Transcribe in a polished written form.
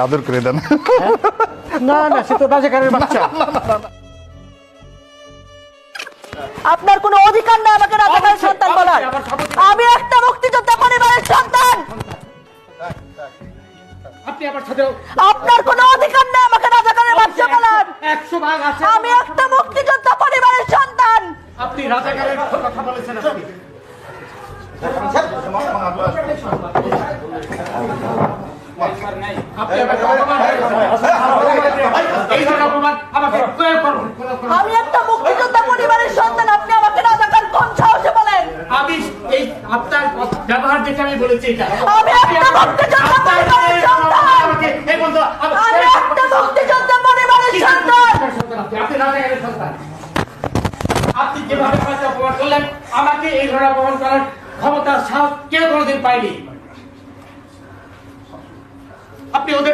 আদর করে দেন। না না, সে তো রাজাকারের বাচ্চা। আপনার কোনো অধিকার নেই আমাকে রাজাকারের সন্তান বলার। আমি একটা মুক্তিযোদ্ধা পরিবারের সন্তান। আপনি আমার সাথে আপনার কোনো অধিকার নেই আমাকে রাজাকারের বাচ্চা বলার। 100 ভাগ আছে। আমি একটা মুক্তিযোদ্ধা পরিবারের সন্তান। আপনি রাজাকারের কথা বলেছেন। আপনি আমি একটা মুক্তিযোদ্ধা পরিবারের সন্তান, আপনি আমাকে রাজাকার কোন সাহসে বলেন? আমি এই আপনার ব্যবহার দেখে আমি বলেছি এটা। আমি একটা মুক্তিযোদ্ধা পরিবারের সন্তান। এই বন্ধু, আমি একটা মুক্তিযোদ্ধা পরিবারের সন্তান। আপনি রাজাকারের সন্তান। আপনি যেভাবে আমাকে অপমান করলেন, আমাকে এই ধরনের অপমান করার ক্ষমতা সাহস কেউ কোনোদিন পায়নি। আপনি ওদের